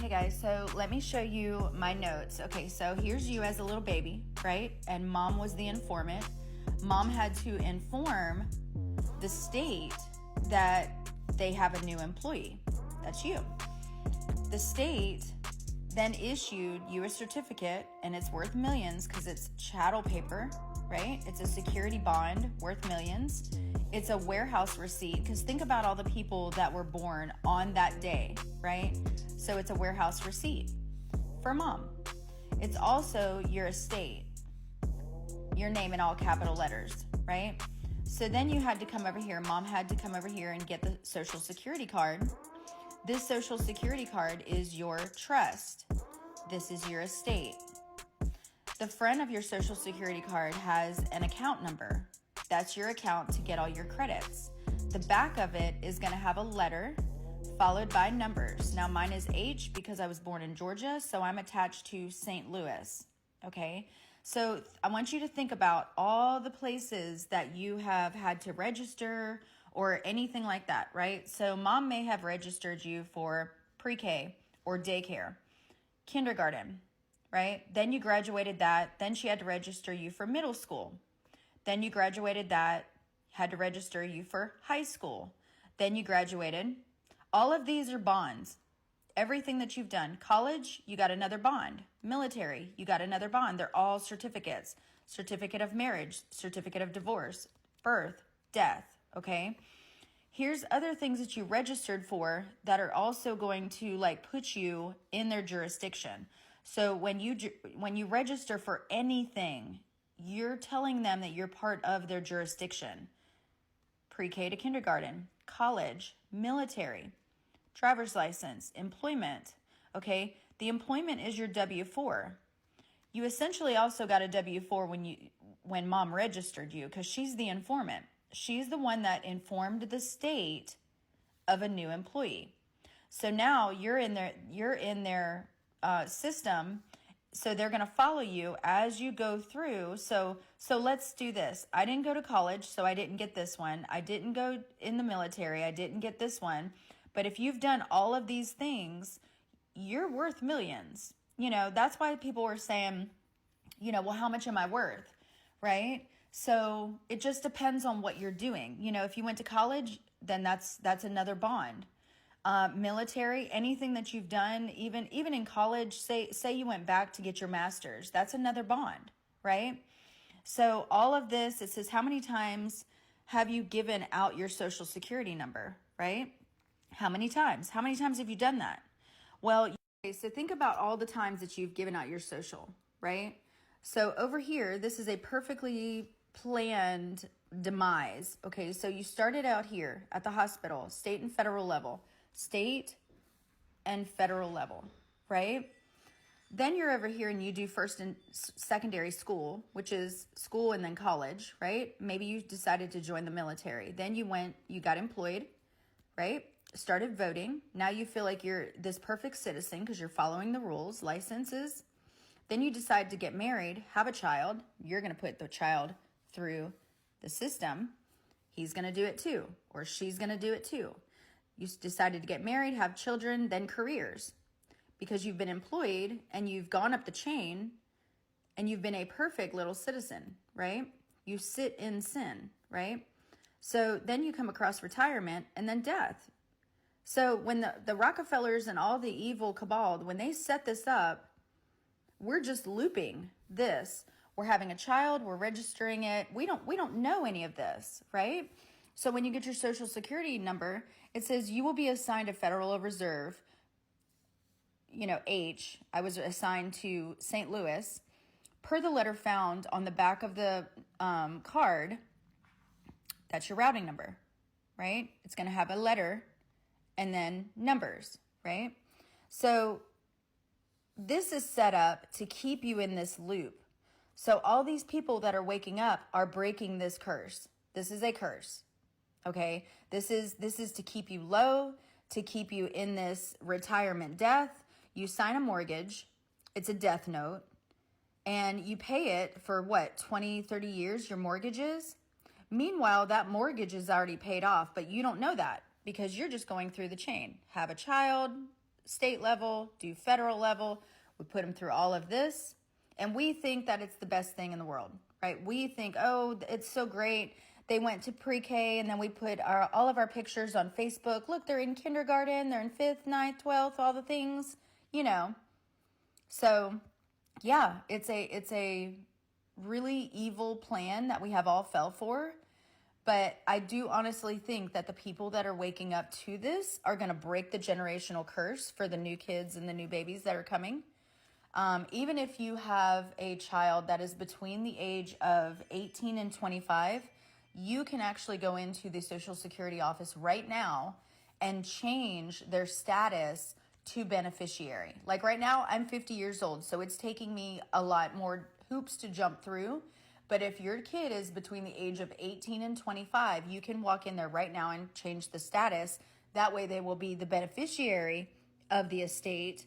Hey guys, so let me show you my notes. Okay, so here's you as a little baby, right? And mom was the informant. Mom had to inform the state that they have a new employee. That's you. The state then issued you a certificate, and it's worth millions because it's chattel paper, right? It's a security bond worth millions. It's a warehouse receipt because think about all the people that were born on that day, right? So it's a warehouse receipt for mom. It's also your estate, your name in all capital letters, right? So then you had to come over here. Mom had to come over here and get the social security card. This social security card is your trust. This is your estate. The front of your social security card has an account number. That's your account to get all your credits. The back of it is going to have a letter followed by numbers. Now mine is H because I was born in Georgia, so I'm attached to St. Louis, okay? So I want you to think about all the places that you have had to register or anything like that, right? So mom may have registered you for pre-K or daycare, kindergarten, right? Then you graduated that. Then she had to register you for middle school. Then you graduated that, had to register you for high school. Then you graduated. All of these are bonds. Everything that you've done. College, you got another bond. Military, you got another bond. They're all certificates. Certificate of marriage, certificate of divorce, birth, death, okay? Here's other things that you registered for that are also going to like put you in their jurisdiction. So when you register for anything, you're telling them that you're part of their jurisdiction. Pre-K to kindergarten, college, military, driver's license, employment, okay? The employment is your W-4. You essentially also got a W-4 when mom registered you because she's the informant. She's the one that informed the state of a new employee. So now you're in their system. So they're going to follow you as you go through. So let's do this. I didn't go to college, so I didn't get this one. I didn't go in the military. I didn't get this one. But if you've done all of these things, you're worth millions. You know, that's why people were saying, you know, well, how much am I worth? Right? So it just depends on what you're doing. You know, if you went to college, then that's another bond. Military, anything that you've done, even in college, say you went back to get your master's, that's another bond, right? So all of this, it says, how many times have you given out your social security number, right? How many times? How many times have you done that? Well, okay, so think about all the times that you've given out your social, right? So over here, this is a perfectly planned demise. Okay, so you started out here at the hospital, state and federal level. State and federal level, right? Then you're over here and you do first and secondary school, which is school and then college, right? Maybe you decided to join the military. Then you got employed, right? Started voting. Now you feel like you're this perfect citizen because you're following the rules, licenses. Then you decide to get married, have a child. You're going to put the child through the system. He's going to do it too, or she's going to do it too. You decided to get married, have children, then careers. Because you've been employed and you've gone up the chain and you've been a perfect little citizen, right? You sit in sin, right? So then you come across retirement and then death. So when the Rockefellers and all the evil cabal, when they set this up, we're just looping this. We're having a child, we're registering it. We don't know any of this, right? So when you get your social security number, it says you will be assigned a Federal Reserve, you know, H. I was assigned to St. Louis. Per the letter found on the back of the card, that's your routing number, right? It's going to have a letter and then numbers, right? So this is set up to keep you in this loop. So all these people that are waking up are breaking this curse. This is a curse. Okay, this is to keep you low, to keep you in this retirement death. You sign a mortgage, it's a death note, and you pay it for what, 20, 30 years, your mortgage is? Meanwhile, that mortgage is already paid off, but you don't know that because you're just going through the chain. Have a child, state level, do federal level. We put them through all of this. And we think that it's the best thing in the world, right? We think, oh, it's so great. They went to pre-K, and then we put all of our pictures on Facebook. Look, they're in kindergarten, they're in 5th, 9th, 12th, all the things, you know. So, yeah, it's a really evil plan that we have all fell for. But I do honestly think that the people that are waking up to this are going to break the generational curse for the new kids and the new babies that are coming. Even if you have a child that is between the age of 18 and 25, you can actually go into the Social Security office right now and change their status to beneficiary. Like right now, I'm 50 years old, so it's taking me a lot more hoops to jump through. But if your kid is between the age of 18 and 25, you can walk in there right now and change the status. That way they will be the beneficiary of the estate